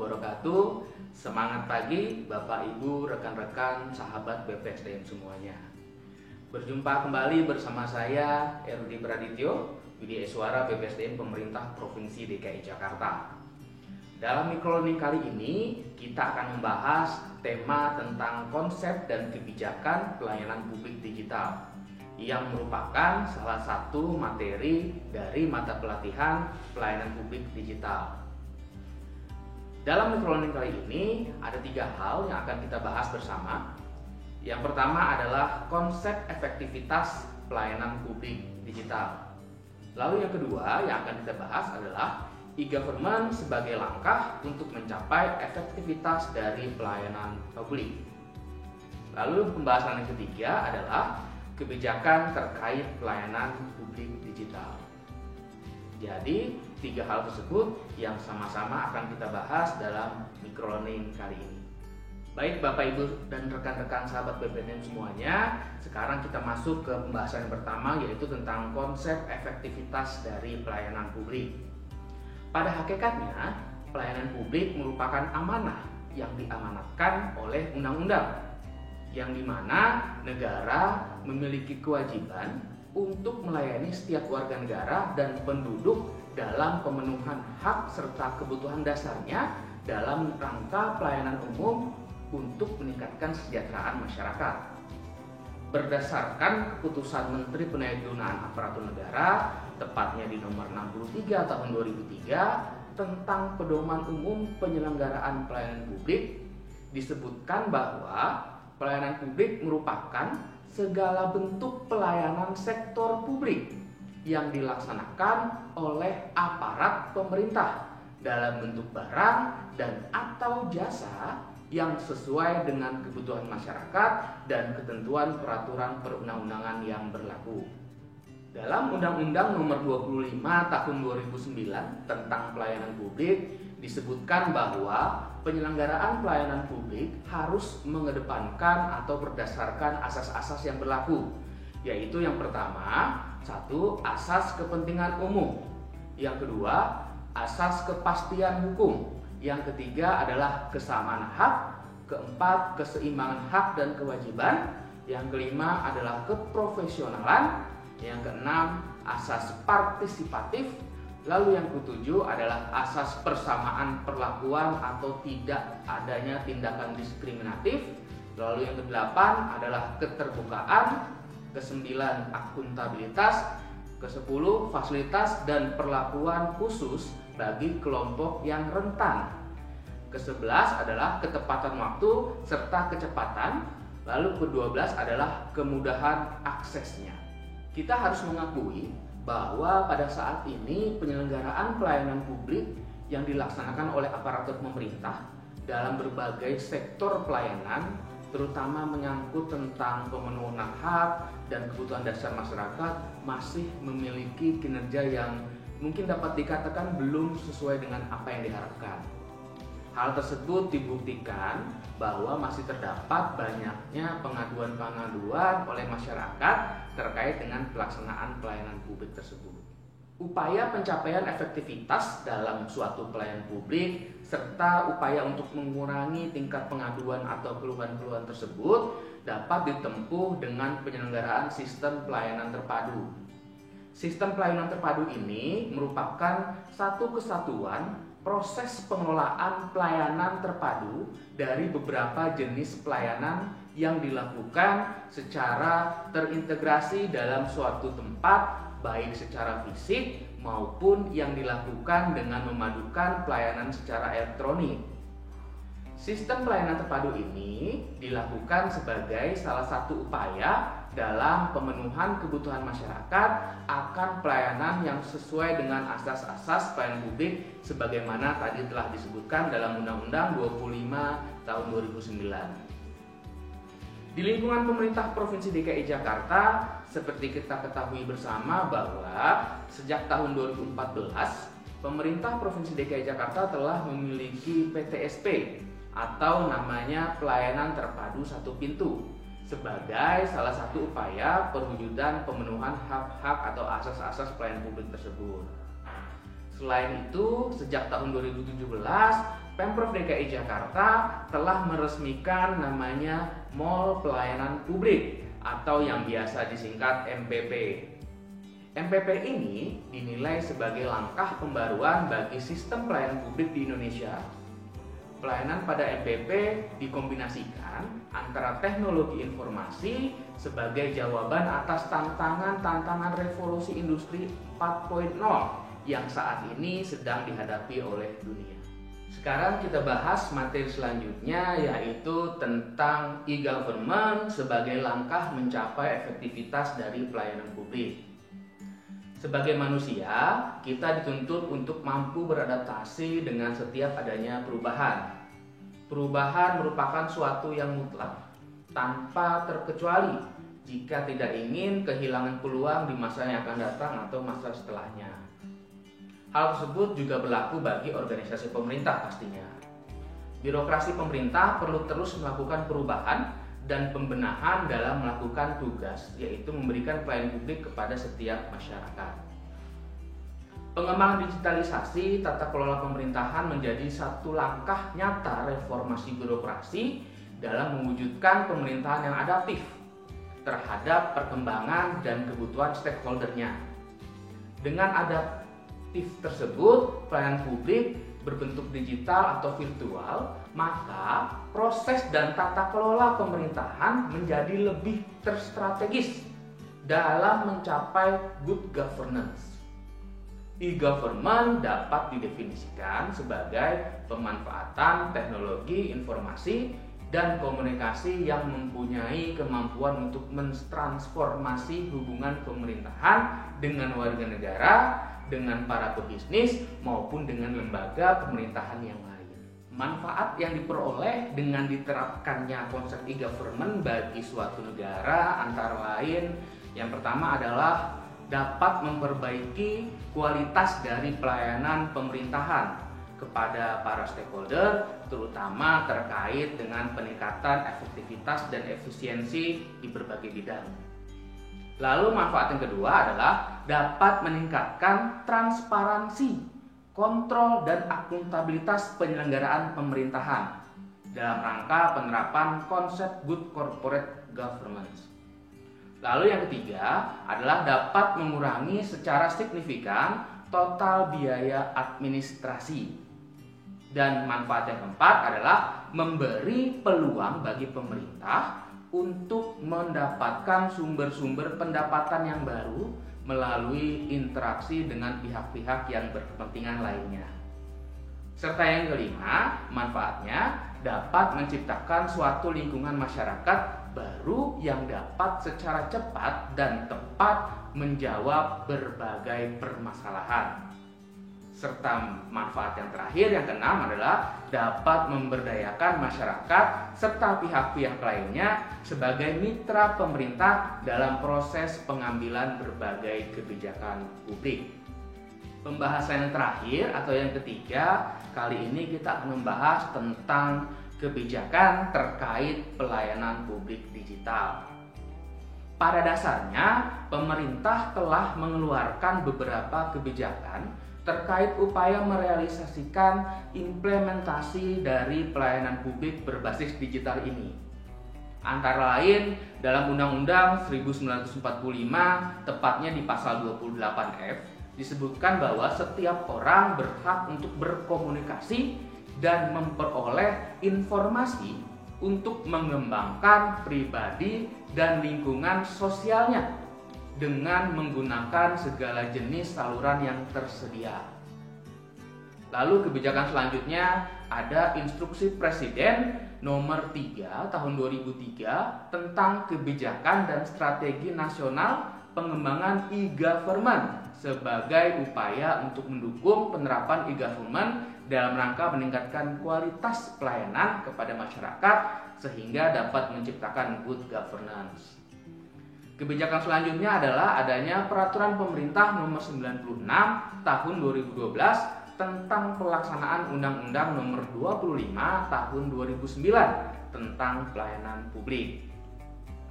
wabarakatuh. Semangat pagi Bapak Ibu, rekan-rekan, sahabat BPSDM semuanya. Berjumpa kembali bersama saya Erudi Pradityo, Widya Eswara BPSDM Pemerintah Provinsi DKI Jakarta. Dalam microlearning kali ini kita akan membahas tema tentang konsep dan kebijakan pelayanan publik digital yang merupakan salah satu materi dari mata pelatihan pelayanan publik digital. Dalam microlearning kali ini ada 3 hal yang akan kita bahas bersama. Yang pertama adalah konsep efektivitas pelayanan publik digital. Lalu yang kedua yang akan kita bahas adalah e-government sebagai langkah untuk mencapai efektivitas dari pelayanan publik. Lalu pembahasan yang ketiga adalah kebijakan terkait pelayanan publik digital. Jadi 3 hal tersebut yang sama-sama akan kita bahas dalam microlearning kali ini. Baik Bapak Ibu dan rekan-rekan sahabat BPSDM semuanya, sekarang kita masuk ke pembahasan yang pertama, yaitu tentang konsep efektivitas dari pelayanan publik. Pada hakikatnya, pelayanan publik merupakan amanah yang diamanatkan oleh undang-undang, yang dimana negara memiliki kewajiban untuk melayani setiap warga negara dan penduduk dalam pemenuhan hak serta kebutuhan dasarnya dalam rangka pelayanan umum untuk meningkatkan kesejahteraan masyarakat. Berdasarkan keputusan Menteri Pendayagunaan Aparatur Negara, tepatnya di nomor 63 tahun 2003 tentang pedoman umum penyelenggaraan pelayanan publik, disebutkan bahwa pelayanan publik merupakan segala bentuk pelayanan sektor publik yang dilaksanakan oleh aparat pemerintah dalam bentuk barang dan atau jasa yang sesuai dengan kebutuhan masyarakat dan ketentuan peraturan perundang-undangan yang berlaku. Dalam Undang-Undang Nomor 25 Tahun 2009 tentang Pelayanan Publik disebutkan bahwa penyelenggaraan pelayanan publik harus mengedepankan atau berdasarkan asas-asas yang berlaku, yaitu yang pertama, 1. Asas kepentingan umum. Yang kedua, asas kepastian hukum. Yang ketiga adalah kesamaan hak. Keempat, keseimbangan hak dan kewajiban. Yang kelima adalah keprofesionalan. Yang keenam, asas partisipatif. Lalu yang ketujuh adalah asas persamaan perlakuan atau tidak adanya tindakan diskriminatif. Lalu yang kedelapan adalah keterbukaan. Kesembilan, akuntabilitas. Kesepuluh, fasilitas dan perlakuan khusus bagi kelompok yang rentan. Ke-11 adalah ketepatan waktu serta kecepatan. Lalu ke-12 adalah kemudahan aksesnya. Kita harus mengakui bahwa pada saat ini penyelenggaraan pelayanan publik yang dilaksanakan oleh aparatur pemerintah dalam berbagai sektor pelayanan, terutama menyangkut tentang pemenuhan hak dan kebutuhan dasar masyarakat, masih memiliki kinerja yang mungkin dapat dikatakan belum sesuai dengan apa yang diharapkan. Hal tersebut dibuktikan bahwa masih terdapat banyaknya pengaduan-pengaduan oleh masyarakat terkait dengan pelaksanaan pelayanan publik tersebut. Upaya pencapaian efektivitas dalam suatu pelayanan publik serta upaya untuk mengurangi tingkat pengaduan atau keluhan-keluhan tersebut dapat ditempuh dengan penyelenggaraan sistem pelayanan terpadu. Sistem pelayanan terpadu ini merupakan satu kesatuan proses pengelolaan pelayanan terpadu dari beberapa jenis pelayanan yang dilakukan secara terintegrasi dalam suatu tempat, baik secara fisik maupun yang dilakukan dengan memadukan pelayanan secara elektronik. Sistem pelayanan terpadu ini dilakukan sebagai salah satu upaya dalam pemenuhan kebutuhan masyarakat akan pelayanan yang sesuai dengan asas-asas pelayanan publik sebagaimana tadi telah disebutkan dalam Undang-Undang 25 tahun 2009. Di lingkungan pemerintah Provinsi DKI Jakarta, seperti kita ketahui bersama bahwa sejak tahun 2014, pemerintah Provinsi DKI Jakarta telah memiliki PTSP atau namanya Pelayanan Terpadu Satu Pintu sebagai salah satu upaya perwujudan pemenuhan hak-hak atau asas-asas pelayanan publik tersebut. Selain itu, sejak tahun 2017, Pemprov DKI Jakarta telah meresmikan namanya Mall Pelayanan Publik atau yang biasa disingkat MPP. MPP ini dinilai sebagai langkah pembaruan bagi sistem pelayanan publik di Indonesia. Pelayanan pada MPP dikombinasikan antara teknologi informasi sebagai jawaban atas tantangan revolusi industri 4.0 yang saat ini sedang dihadapi oleh dunia. Sekarang kita bahas materi selanjutnya, yaitu tentang e-government sebagai langkah mencapai efektivitas dari pelayanan publik. Sebagai manusia, kita dituntut untuk mampu beradaptasi dengan setiap adanya perubahan. Perubahan merupakan suatu yang mutlak, tanpa terkecuali jika tidak ingin kehilangan peluang di masa yang akan datang atau masa setelahnya. Hal tersebut juga berlaku bagi organisasi pemerintah pastinya. Birokrasi pemerintah perlu terus melakukan perubahan dan pembenahan dalam melakukan tugas, yaitu memberikan pelayanan publik kepada setiap masyarakat. Pengembangan digitalisasi tata kelola pemerintahan menjadi satu langkah nyata reformasi birokrasi dalam mewujudkan pemerintahan yang adaptif terhadap perkembangan dan kebutuhan stakeholdernya. Dengan adaptif tersebut, pelayanan publik berbentuk digital atau virtual, maka proses dan tata kelola pemerintahan menjadi lebih terstrategis dalam mencapai good governance. E-government dapat didefinisikan sebagai pemanfaatan teknologi informasi dan komunikasi yang mempunyai kemampuan untuk mentransformasi hubungan pemerintahan dengan warga negara, dengan para pebisnis, maupun dengan lembaga pemerintahan yang lain. Manfaat yang diperoleh dengan diterapkannya konsep e-government bagi suatu negara antara lain, yang pertama adalah dapat memperbaiki kualitas dari pelayanan pemerintahan kepada para stakeholder, terutama terkait dengan peningkatan efektivitas dan efisiensi di berbagai bidang. Lalu manfaat yang kedua adalah dapat meningkatkan transparansi, kontrol, dan akuntabilitas penyelenggaraan pemerintahan dalam rangka penerapan konsep good corporate governance. Lalu yang ketiga adalah dapat mengurangi secara signifikan total biaya administrasi. Dan manfaat yang keempat adalah memberi peluang bagi pemerintah untuk mendapatkan sumber-sumber pendapatan yang baru melalui interaksi dengan pihak-pihak yang berkepentingan lainnya. Serta yang kelima, manfaatnya dapat menciptakan suatu lingkungan masyarakat baru yang dapat secara cepat dan tepat menjawab berbagai permasalahan. Serta manfaat yang terakhir, yang keenam, adalah dapat memberdayakan masyarakat serta pihak-pihak lainnya sebagai mitra pemerintah dalam proses pengambilan berbagai kebijakan publik. Pembahasan yang terakhir atau yang ketiga, kali ini kita akan membahas tentang kebijakan terkait pelayanan publik digital. Pada dasarnya, pemerintah telah mengeluarkan beberapa kebijakan terkait upaya merealisasikan implementasi dari pelayanan publik berbasis digital ini. Antara lain dalam Undang-Undang 1945, tepatnya di pasal 28F, disebutkan bahwa setiap orang berhak untuk berkomunikasi dan memperoleh informasi untuk mengembangkan pribadi dan lingkungan sosialnya dengan menggunakan segala jenis saluran yang tersedia. Lalu kebijakan selanjutnya ada Instruksi Presiden nomor 3 tahun 2003 tentang kebijakan dan strategi nasional pengembangan e-government sebagai upaya untuk mendukung penerapan e-government dalam rangka meningkatkan kualitas pelayanan kepada masyarakat sehingga dapat menciptakan good governance. Kebijakan selanjutnya adalah adanya Peraturan Pemerintah Nomor 96 Tahun 2012 tentang pelaksanaan Undang-Undang Nomor 25 Tahun 2009 tentang pelayanan publik.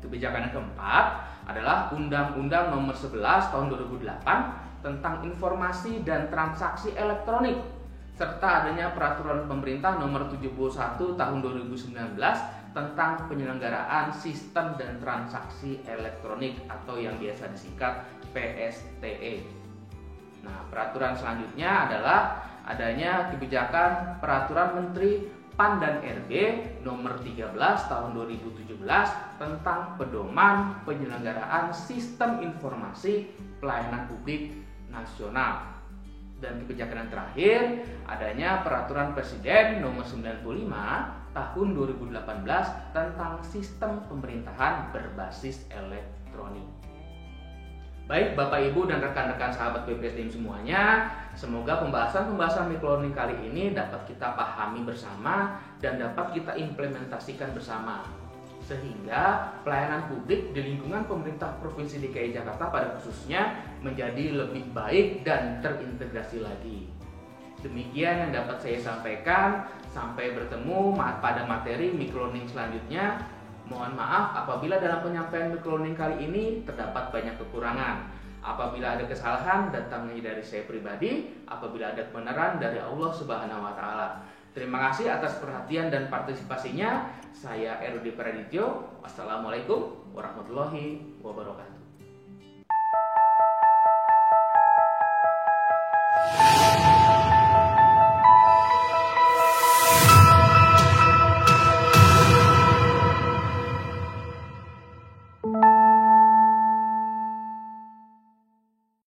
Kebijakan yang keempat adalah Undang-Undang Nomor 11 Tahun 2008 tentang informasi dan transaksi elektronik serta adanya peraturan pemerintah nomor 71 tahun 2019 tentang penyelenggaraan sistem dan transaksi elektronik atau yang biasa disingkat PSTE. Nah, peraturan selanjutnya adalah adanya kebijakan Peraturan Menteri PAN dan RB nomor 13 tahun 2017 tentang pedoman penyelenggaraan sistem informasi pelayanan publik nasional. Dan kebijakan yang terakhir adanya Peraturan Presiden nomor 95 tahun 2018 tentang sistem pemerintahan berbasis elektronik. Baik Bapak Ibu dan rekan-rekan sahabat PPSDM semuanya, semoga pembahasan microlearning kali ini dapat kita pahami bersama dan dapat kita implementasikan bersama, sehingga pelayanan publik di lingkungan pemerintah Provinsi DKI Jakarta pada khususnya menjadi lebih baik dan terintegrasi lagi. Demikian yang dapat saya sampaikan. Sampai bertemu pada materi microlearning selanjutnya. Mohon maaf apabila dalam penyampaian microlearning kali ini terdapat banyak kekurangan. Apabila ada kesalahan, datangnya dari saya pribadi. Apabila ada kebenaran, dari Allah Subhanahu wa Ta'ala. Terima kasih atas perhatian dan partisipasinya. Saya Erudi Pradityo. Wassalamualaikum warahmatullahi wabarakatuh.